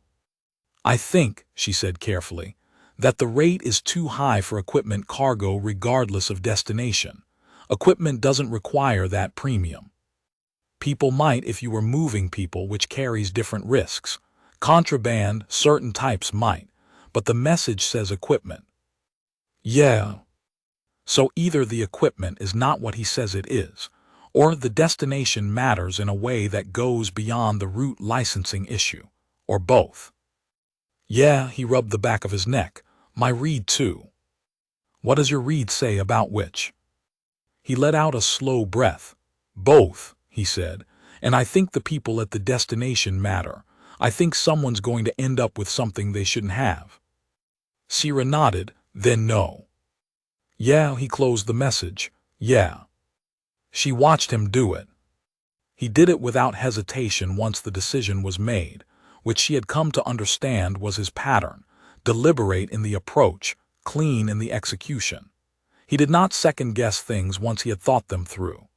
"I think," she said carefully, That the rate is too high for equipment cargo regardless of destination. Equipment doesn't require that premium. People might if you were moving people, which carries different risks. Contraband, certain types might, but the message says equipment. Yeah. So either the equipment is not what he says it is, or the destination matters in a way that goes beyond the route licensing issue, or both. Yeah, he rubbed the back of his neck. My read too. What does your read say about which? He let out a slow breath. Both, he said, and I think the people at the destination matter. I think someone's going to end up with something they shouldn't have. Sierra nodded, then no. Yeah, he closed the message. Yeah. She watched him do it. He did it without hesitation once the decision was made, which she had come to understand was his pattern, deliberate in the approach, clean in the execution. He did not second-guess things once he had thought them through.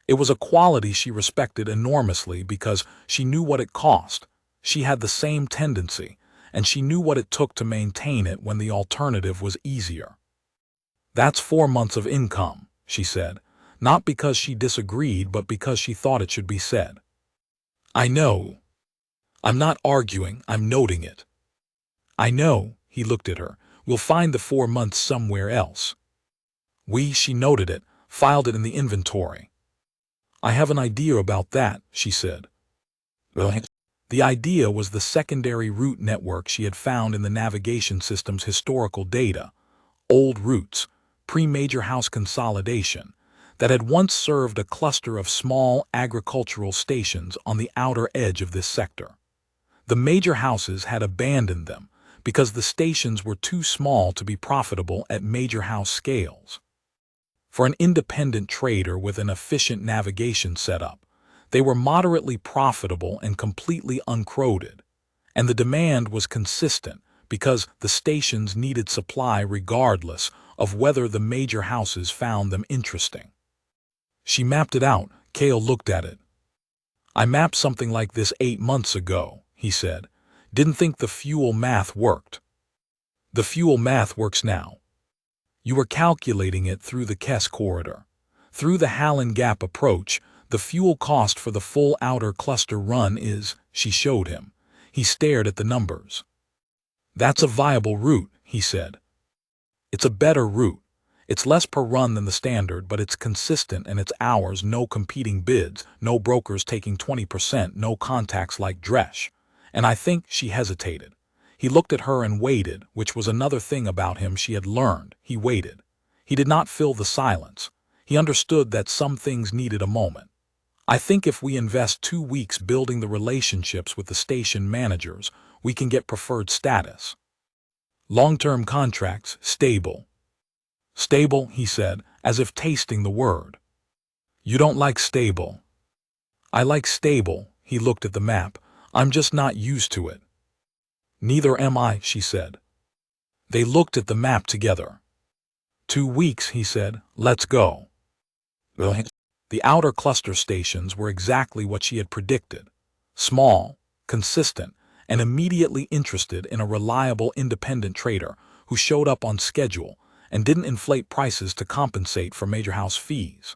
It was a quality she respected enormously because she knew what it cost. She had the same tendency, and she knew what it took to maintain it when the alternative was easier. That's 4 months of income, she said, not because she disagreed but because she thought it should be said. I know. I'm not arguing, I'm noting it. I know, he looked at her. We'll find the 4 months somewhere else. She noted it, filed it in the inventory. I have an idea about that, she said. The idea was the secondary route network she had found in the navigation system's historical data, old routes, pre-major house consolidation, that had once served a cluster of small agricultural stations on the outer edge of this sector. The major houses had abandoned them because the stations were too small to be profitable at major house scales. For an independent trader with an efficient navigation setup, they were moderately profitable and completely uncrowded, and the demand was consistent because the stations needed supply regardless of whether the major houses found them interesting. She mapped it out. Cale looked at it. I mapped something like this 8 months ago, he said. Didn't think the fuel math worked. The fuel math works now. You were calculating it through the Kess corridor. Through the Hallen Gap approach, the fuel cost for the full outer cluster run is, she showed him. He stared at the numbers. That's a viable route, he said. It's a better route. It's less per run than the standard, but it's consistent and it's ours, no competing bids, no brokers taking 20%, no contacts like Dresch. And I think she hesitated. He looked at her and waited, which was another thing about him she had learned. He waited. He did not fill the silence. He understood that some things needed a moment. I think if we invest 2 weeks building the relationships with the station managers, we can get preferred status. Long-term contracts, stable. Stable, he said, as if tasting the word. You don't like stable. I like stable, he looked at the map. I'm just not used to it. Neither am I, she said. They looked at the map together. 2 weeks, he said. Let's go. The outer cluster stations were exactly what she had predicted. Small, consistent, and immediately interested in a reliable independent trader who showed up on schedule and didn't inflate prices to compensate for major house fees.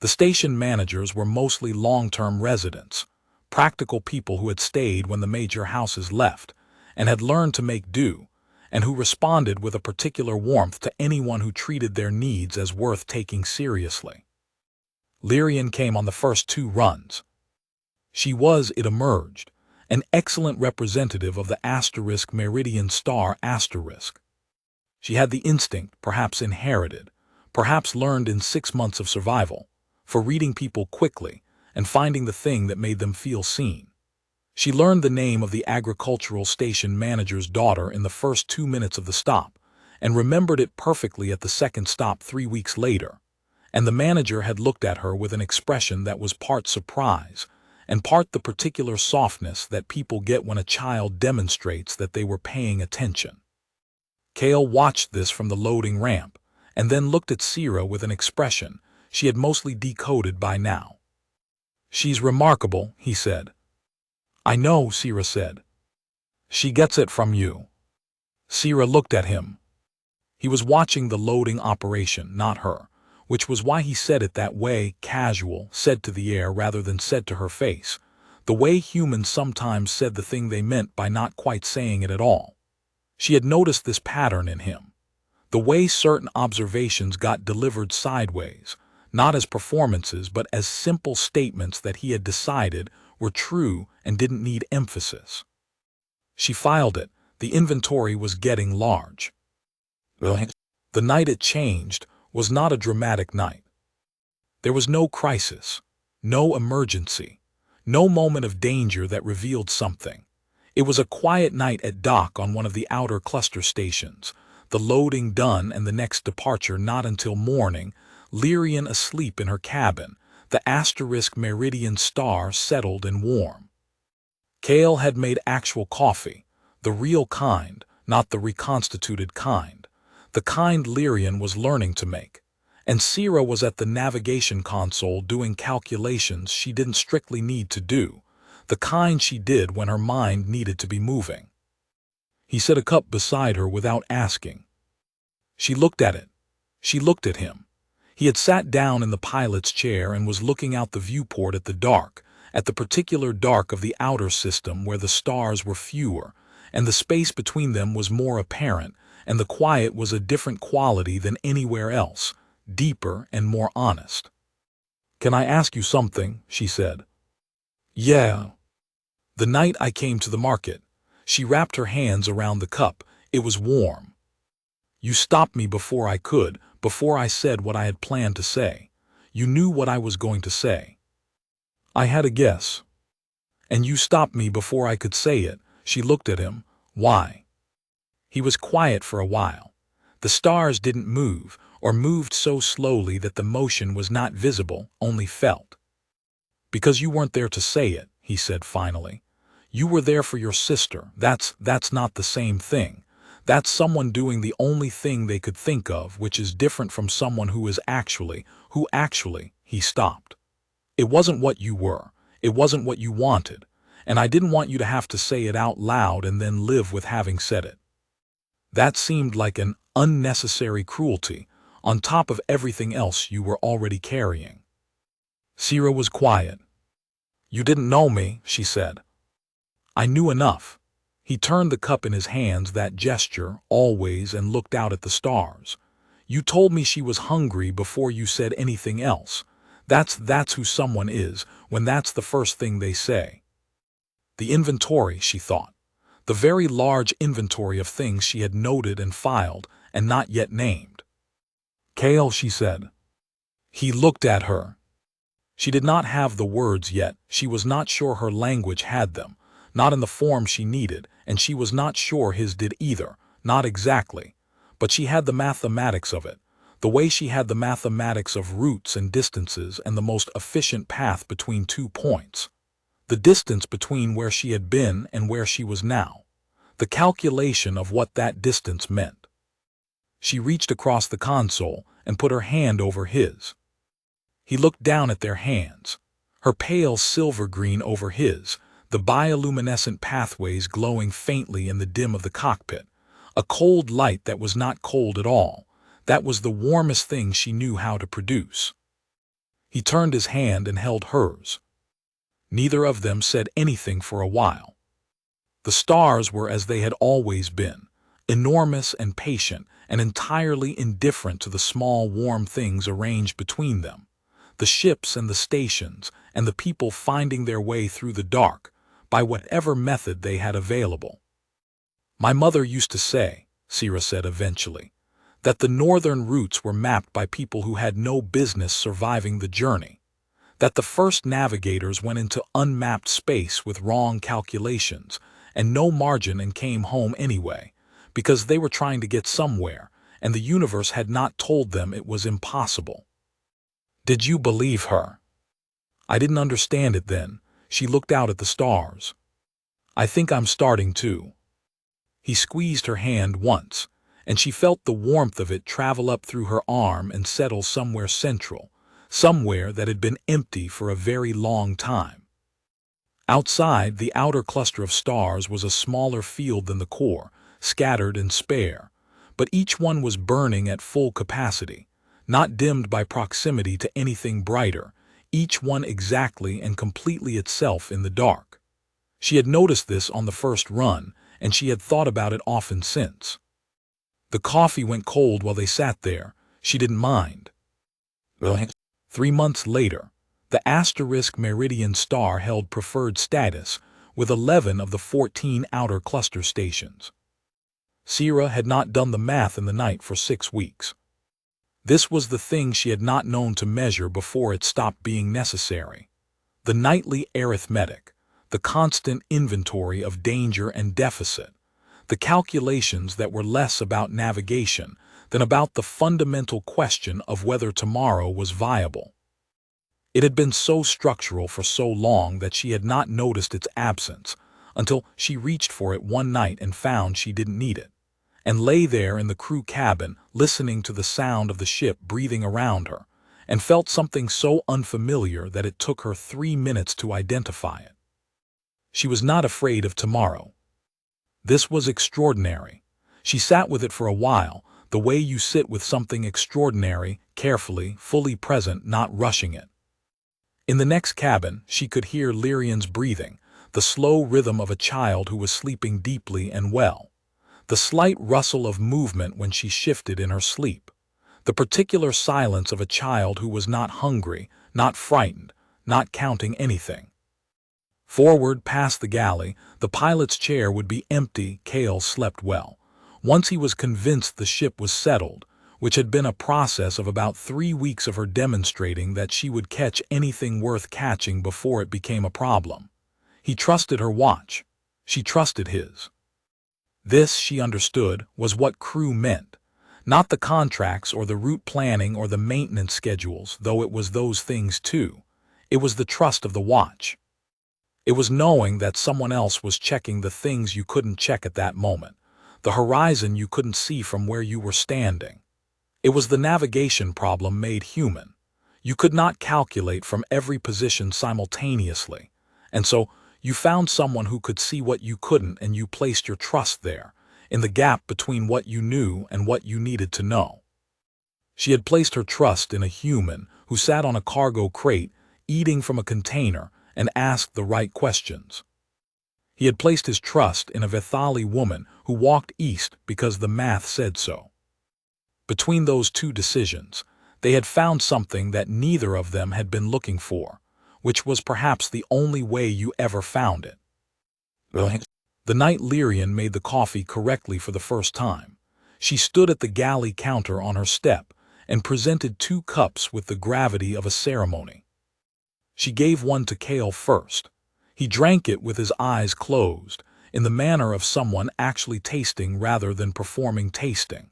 The station managers were mostly long-term residents, practical people who had stayed when the major houses left and had learned to make do, and who responded with a particular warmth to anyone who treated their needs as worth taking seriously. Lyrian came on the first 2 runs. She was, it emerged, an excellent representative of the asterisk Meridian Star asterisk. She had the instinct, perhaps inherited, perhaps learned in 6 months of survival, for reading people quickly and finding the thing that made them feel seen. She learned the name of the agricultural station manager's daughter in the first 2 minutes of the stop, and remembered it perfectly at the second stop 3 weeks later, and the manager had looked at her with an expression that was part surprise and part the particular softness that people get when a child demonstrates that they were paying attention. Cale watched this from the loading ramp, and then looked at Sierra with an expression she had mostly decoded by now. She's remarkable, he said. I know, Sierra said. She gets it from you. Sierra looked at him. He was watching the loading operation, not her, which was why he said it that way, casual, said to the air rather than said to her face, the way humans sometimes said the thing they meant by not quite saying it at all. She had noticed this pattern in him. The way certain observations got delivered sideways, not as performances but as simple statements that he had decided were true and didn't need emphasis. She filed it. The inventory was getting large. The night it changed was not a dramatic night. There was no crisis, no emergency, no moment of danger that revealed something. It was a quiet night at dock on one of the outer cluster stations, the loading done and the next departure not until morning, Lyrian asleep in her cabin, the asterisk meridian star settled and warm. Kale had made actual coffee, the real kind, not the reconstituted kind, the kind Lyrian was learning to make. And Sierra was at the navigation console doing calculations she didn't strictly need to do, the kind she did when her mind needed to be moving. He set a cup beside her without asking. She looked at it. She looked at him. He had sat down in the pilot's chair and was looking out the viewport at the dark, at the particular dark of the outer system where the stars were fewer, and the space between them was more apparent, and the quiet was a different quality than anywhere else, deeper and more honest. "Can I ask you something?" she said. "Yeah." "The night I came to the market." She wrapped her hands around the cup. It was warm. "You stopped me before I could, before I said what I had planned to say. You knew what I was going to say." "I had a guess." "And you stopped me before I could say it." She looked at him. "Why?" He was quiet for a while. The stars didn't move, or moved so slowly that the motion was not visible, only felt. "Because you weren't there to say it," he said finally. "You were there for your sister. That's not the same thing. That's someone doing the only thing they could think of, which is different from someone who actually, he stopped. It wasn't what you were. It wasn't what you wanted. And I didn't want you to have to say it out loud and then live with having said it. That seemed like an unnecessary cruelty, on top of everything else you were already carrying." Sierra was quiet. "You didn't know me," she said. "I knew enough." He turned the cup in his hands, that gesture, always, and looked out at the stars. "You told me she was hungry before you said anything else. That's who someone is, when that's the first thing they say." The inventory, she thought. The very large inventory of things she had noted and filed, and not yet named. "Kale," she said. He looked at her. She did not have the words yet. She was not sure her language had them, not in the form she needed, and she was not sure his did either, not exactly. But she had the mathematics of it, the way she had the mathematics of routes and distances and the most efficient path between 2 points. The distance between where she had been and where she was now. The calculation of what that distance meant. She reached across the console and put her hand over his. He looked down at their hands, her pale silver green over his, the bioluminescent pathways glowing faintly in the dim of the cockpit, a cold light that was not cold at all. That was the warmest thing she knew how to produce. He turned his hand and held hers. Neither of them said anything for a while. The stars were as they had always been, enormous and patient and entirely indifferent to the small warm things arranged between them, the ships and the stations and the people finding their way through the dark, by whatever method they had available. "My mother used to say," Sierra said eventually, "that the northern routes were mapped by people who had no business surviving the journey, that the first navigators went into unmapped space with wrong calculations and no margin and came home anyway, because they were trying to get somewhere, and the universe had not told them it was impossible." "Did you believe her?" "I didn't understand it then." She looked out at the stars. "I think I'm starting to." He squeezed her hand once, and she felt the warmth of it travel up through her arm and settle somewhere central, somewhere that had been empty for a very long time. Outside, the outer cluster of stars was a smaller field than the core, scattered and spare, but each one was burning at full capacity, not dimmed by proximity to anything brighter, each one exactly and completely itself in the dark. She had noticed this on the first run, and she had thought about it often since. The coffee went cold while they sat there. She didn't mind. 3 months later, the asterisk meridian star held preferred status with 11 of the 14 outer cluster stations. Sira had not done the math in the night for 6 weeks. This was the thing she had not known to measure before it stopped being necessary. The nightly arithmetic, the constant inventory of danger and deficit, the calculations that were less about navigation than about the fundamental question of whether tomorrow was viable. It had been so structural for so long that she had not noticed its absence until she reached for it one night and found she didn't need it, and lay there in the crew cabin listening to the sound of the ship breathing around her, and felt something so unfamiliar that it took her 3 minutes to identify it. She was not afraid of tomorrow. This was extraordinary. She sat with it for a while, the way you sit with something extraordinary, carefully, fully present, not rushing it. In the next cabin, she could hear Lyrian's breathing, the slow rhythm of a child who was sleeping deeply and well, the slight rustle of movement when she shifted in her sleep, the particular silence of a child who was not hungry, not frightened, not counting anything. Forward past the galley, the pilot's chair would be empty. Cale slept well. Once he was convinced the ship was settled, which had been a process of about 3 weeks of her demonstrating that she would catch anything worth catching before it became a problem. He trusted her watch. She trusted his. This, she understood, was what crew meant. Not the contracts or the route planning or the maintenance schedules, though it was those things too. It was the trust of the watch. It was knowing that someone else was checking the things you couldn't check at that moment, the horizon you couldn't see from where you were standing. It was the navigation problem made human. You could not calculate from every position simultaneously, and so you found someone who could see what you couldn't, and you placed your trust there, in the gap between what you knew and what you needed to know. She had placed her trust in a human who sat on a cargo crate, eating from a container, and asked the right questions. He had placed his trust in a Vethali woman who walked east because the math said so. Between those two decisions, they had found something that neither of them had been looking for, which was perhaps the only way you ever found it. The night Lyrian made the coffee correctly for the first time, she stood at the galley counter on her step and presented 2 cups with the gravity of a ceremony. She gave one to Cale first. He drank it with his eyes closed, in the manner of someone actually tasting rather than performing tasting.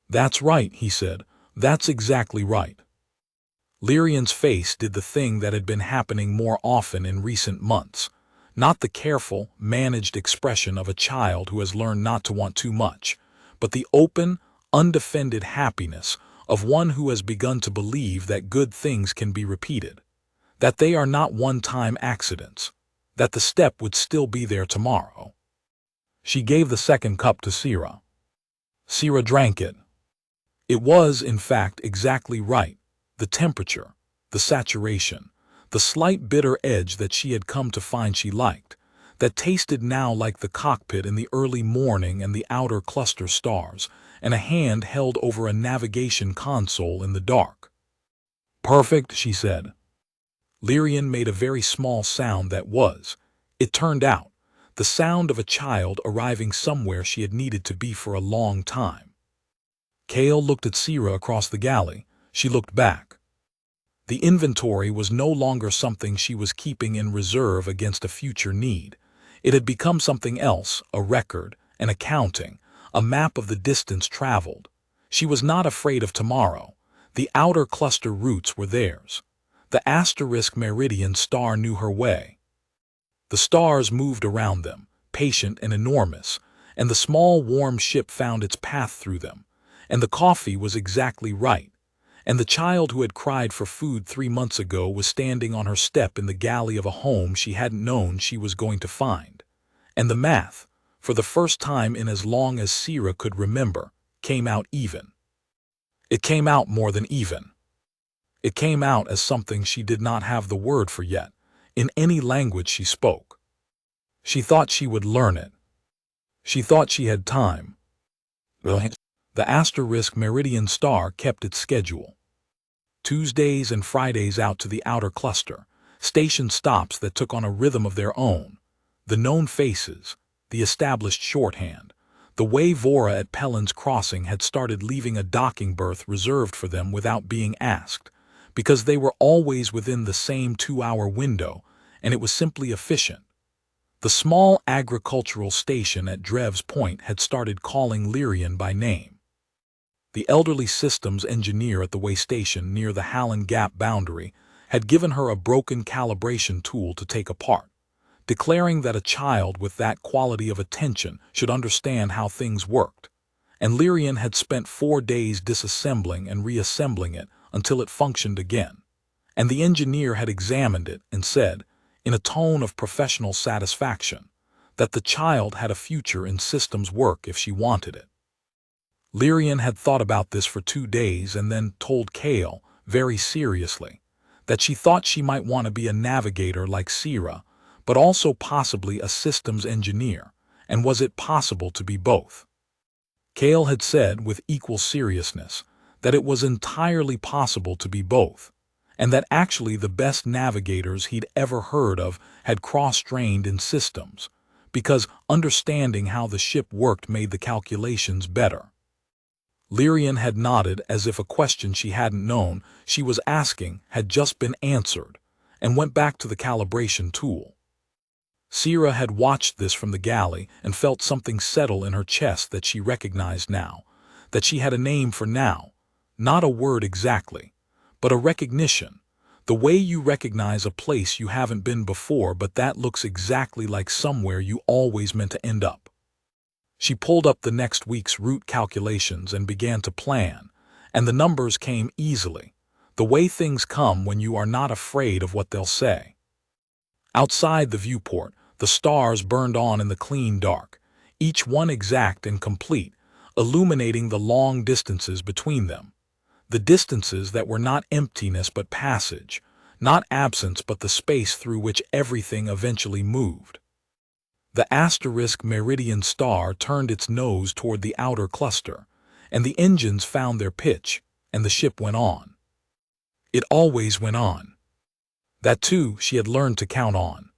"That's right," he said. "That's exactly right." Lyrian's face did the thing that had been happening more often in recent months, not the careful, managed expression of a child who has learned not to want too much, but the open, undefended happiness of one who has begun to believe that good things can be repeated, that they are not one-time accidents, that the step would still be there tomorrow. She gave the second cup to Sira. Sira drank it. It was, in fact, exactly right. The temperature, the saturation, the slight bitter edge that she had come to find she liked, that tasted now like the cockpit in the early morning and the outer cluster stars, and a hand held over a navigation console in the dark. "Perfect," she said. Lyrian made a very small sound that was, it turned out, the sound of a child arriving somewhere she had needed to be for a long time. Cale looked at Sira across the galley. She looked back. The inventory was no longer something she was keeping in reserve against a future need. It had become something else, a record, an accounting, a map of the distance traveled. She was not afraid of tomorrow. The outer cluster routes were theirs. The asterisk meridian star knew her way. The stars moved around them, patient and enormous, and the small warm ship found its path through them, and the coffee was exactly right, and the child who had cried for food 3 months ago was standing on her step in the galley of a home she hadn't known she was going to find. And the math, for the first time in as long as Sierra could remember, came out even. It came out more than even. It came out as something she did not have the word for yet, in any language she spoke. She thought she would learn it. She thought she had time. The asterisk meridian star kept its schedule. Tuesdays and Fridays out to the outer cluster, station stops that took on a rhythm of their own, the known faces, the established shorthand. The way Vora at Pellin's Crossing had started leaving a docking berth reserved for them without being asked, because they were always within the same 2-hour window, and it was simply efficient. The small agricultural station at Drev's Point had started calling Lyrian by name. The elderly systems engineer at the way station near the Hallen Gap boundary had given her a broken calibration tool to take apart, declaring that a child with that quality of attention should understand how things worked, and Lyrian had spent 4 days disassembling and reassembling it until it functioned again, and the engineer had examined it and said, in a tone of professional satisfaction, that the child had a future in systems work if she wanted it. Lyrian had thought about this for 2 days and then told Kale, very seriously, that she thought she might want to be a navigator like Sierra, but also possibly a systems engineer, and was it possible to be both? Kale had said with equal seriousness that it was entirely possible to be both, and that actually the best navigators he'd ever heard of had cross-trained in systems, because understanding how the ship worked made the calculations better. Lyrian had nodded as if a question she hadn't known she was asking had just been answered, and went back to the calibration tool. Sierra had watched this from the galley and felt something settle in her chest that she recognized now, that she had a name for now, not a word exactly, but a recognition, the way you recognize a place you haven't been before but that looks exactly like somewhere you always meant to end up. She pulled up the next week's route calculations and began to plan, and the numbers came easily, the way things come when you are not afraid of what they'll say. Outside the viewport, the stars burned on in the clean dark, each one exact and complete, illuminating the long distances between them, the distances that were not emptiness but passage, not absence but the space through which everything eventually moved. The asterisk meridian star turned its nose toward the outer cluster, and the engines found their pitch, and the ship went on. It always went on. That too she had learned to count on.